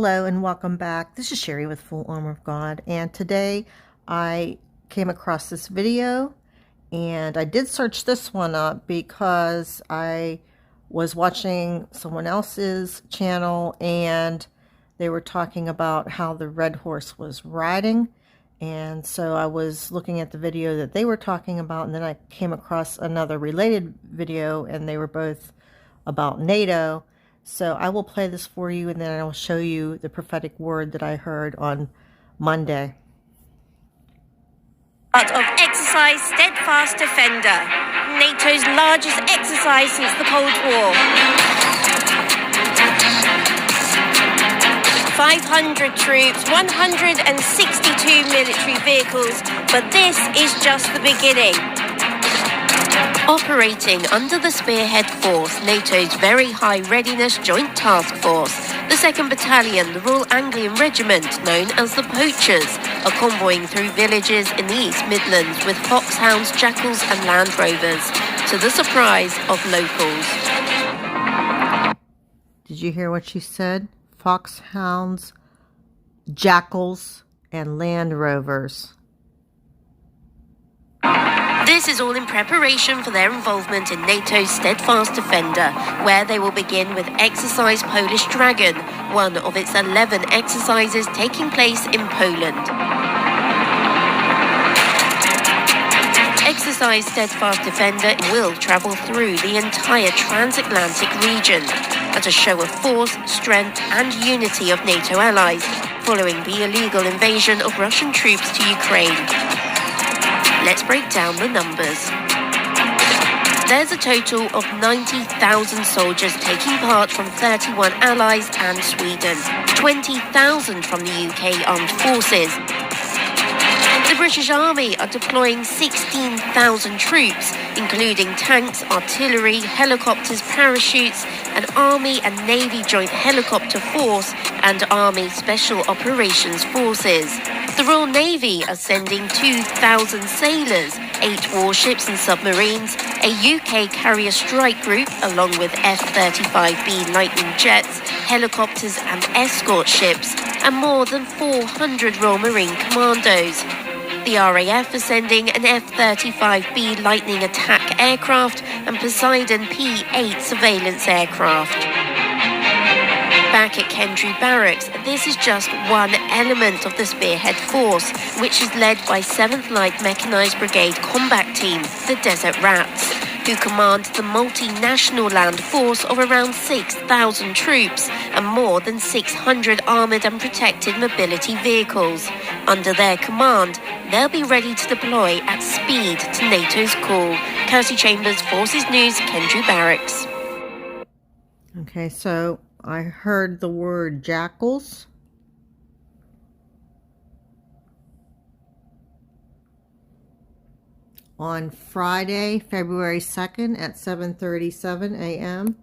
Hello and welcome back. This is Sherry with Full Armor of God, and today I came across this video and I did search this one up because I was watching someone else's channel and they were talking about how the red horse was riding, and so I was looking at the video that they were talking about, and then I came across another related video and they were both about NATO. So I will play this for you and then I will show you the prophetic word that I heard on Monday. Part of exercise Steadfast Defender, NATO's largest exercise since the Cold War. 500 troops, 162 military vehicles, but this is just the beginning. Operating under the Spearhead Force, NATO's Very High Readiness Joint Task Force, the 2nd Battalion, the Royal Anglian Regiment, known as the Poachers, are convoying through villages in the East Midlands with foxhounds, jackals and Land Rovers, to the surprise of locals. Did you hear what she said? Foxhounds, jackals, and Land Rovers. This is all in preparation for their involvement in NATO's Steadfast Defender, where they will begin with Exercise Polish Dragon, one of its 11 exercises taking place in Poland. Exercise Steadfast Defender will travel through the entire transatlantic region as a show of force, strength and unity of NATO allies, following the illegal invasion of Russian troops to Ukraine. Let's break down the numbers. There's a total of 90,000 soldiers taking part from 31 allies and Sweden, 20,000 from the UK Armed Forces. The British Army are deploying 16,000 troops, including tanks, artillery, helicopters, parachutes, an Army and Navy Joint Helicopter Force, and Army Special Operations Forces. The Royal Navy are sending 2,000 sailors, 8 warships and submarines, a UK carrier strike group along with F-35B Lightning jets, helicopters and escort ships, and more than 400 Royal Marine Commandos. The RAF are sending an F-35B Lightning attack aircraft and Poseidon P-8 surveillance aircraft. Back at Kendry Barracks, this is just one element of the Spearhead Force, which is led by 7th Light Mechanised Brigade Combat Team, the Desert Rats, who command the multinational land force of around 6,000 troops and more than 600 armoured and protected mobility vehicles. Under their command, they'll be ready to deploy at speed to NATO's call. Kirsty Chambers, Forces News, Kendry Barracks. Okay, so I heard the word jackals. On Friday, February 2nd at 7:37 a.m.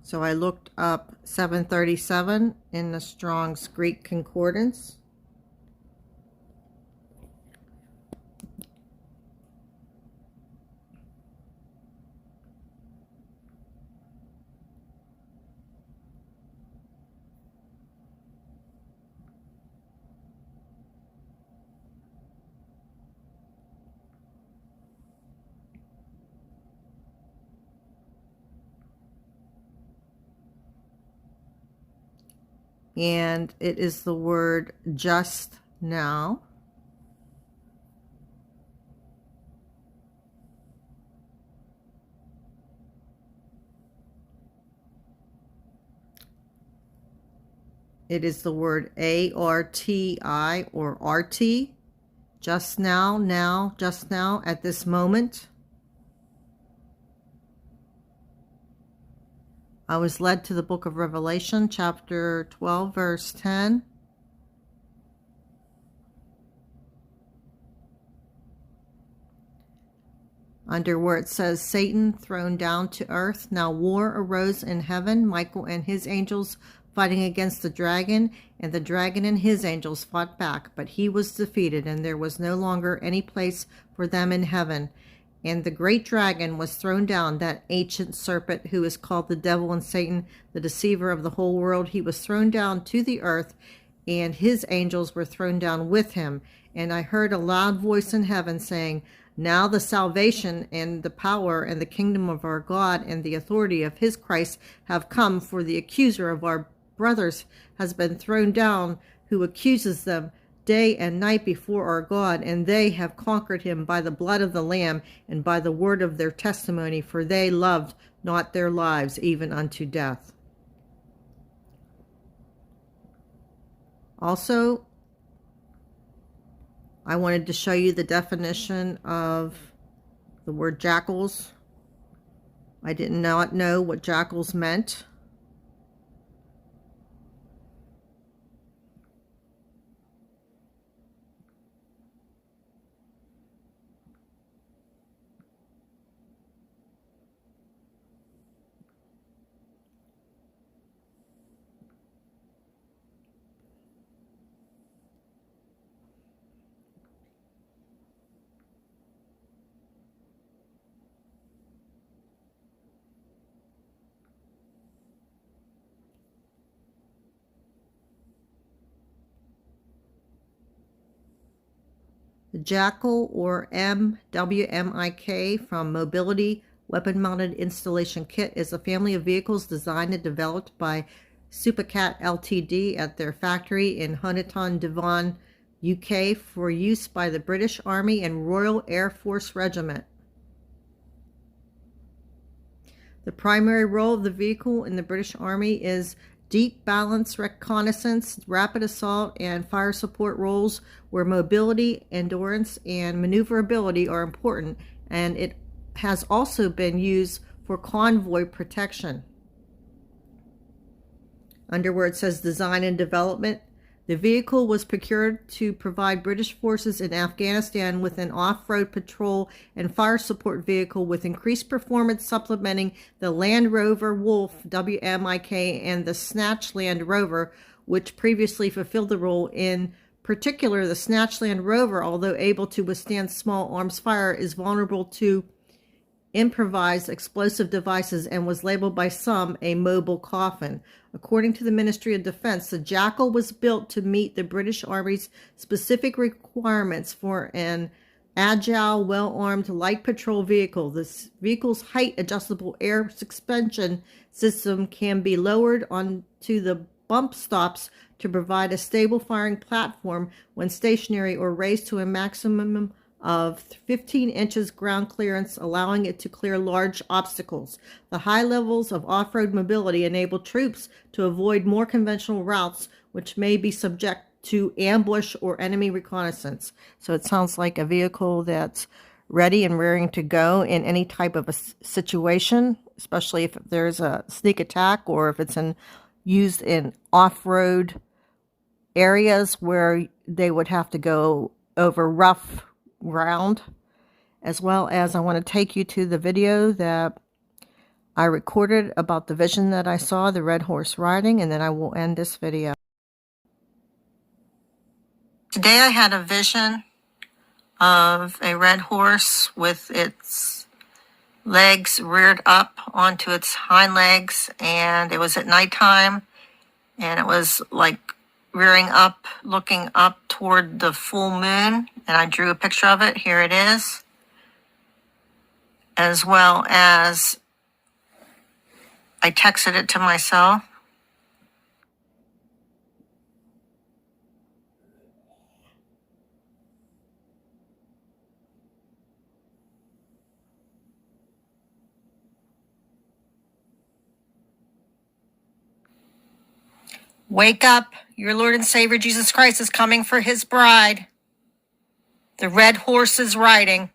So I looked up 737 in the Strong's Greek Concordance. And it is the word just now. It is the word ARTI or RT. Just now, just now, at this moment. I was led to the book of Revelation, chapter 12, verse 10. Under where it says, Satan thrown down to earth. Now war arose in heaven. Michael and his angels fighting against the dragon, and the dragon and his angels fought back, but he was defeated, and there was no longer any place for them in heaven. And the great dragon was thrown down, that ancient serpent who is called the devil and Satan, the deceiver of the whole world. He was thrown down to the earth, and his angels were thrown down with him. And I heard a loud voice in heaven saying, now the salvation and the power and the kingdom of our God and the authority of his Christ have come, for the accuser of our brothers has been thrown down, who accuses them day and night before our God, and they have conquered him by the blood of the Lamb and by the word of their testimony, for they loved not their lives even unto death. Also, I wanted to show you the definition of the word jackals. I did not know what jackals meant. The Jackal, or MWMIK, from Mobility Weapon-Mounted Installation Kit, is a family of vehicles designed and developed by Supercat Ltd. At their factory in Honiton, Devon, UK, for use by the British Army and Royal Air Force Regiment. The primary role of the vehicle in the British Army is deep balance reconnaissance, rapid assault, and fire support roles where mobility, endurance, and maneuverability are important, and it has also been used for convoy protection. Under where it says design and development, the vehicle was procured to provide British forces in Afghanistan with an off-road patrol and fire support vehicle with increased performance, supplementing the Land Rover Wolf WMIK and the Snatch Land Rover, which previously fulfilled the role. In particular, the Snatch Land Rover, although able to withstand small arms fire, is vulnerable to improvised explosive devices and was labeled by some a mobile coffin. According to the Ministry of Defense, the Jackal was built to meet the British Army's specific requirements for an agile, well-armed light patrol vehicle. This vehicle's height adjustable air suspension system can be lowered onto the bump stops to provide a stable firing platform when stationary, or raised to a maximum of 15 inches ground clearance, allowing it to clear large obstacles. The high levels of off-road mobility enable troops to avoid more conventional routes, which may be subject to ambush or enemy reconnaissance. So it sounds like a vehicle that's ready and raring to go in any type of a situation, especially if there's a sneak attack, or if it's used in off-road areas where they would have to go over rough ground. As well as, I want to take you to the video that I recorded about the vision that I saw, the red horse riding, and then I will end this video. Today I had a vision of a red horse with its legs reared up onto its hind legs, and it was at nighttime, and it was like rearing up, looking up toward the full moon, and I drew a picture of it. Here it is. As well as I texted it to myself. Wake up, your Lord and Savior Jesus Christ is coming for his bride. The red horse is riding.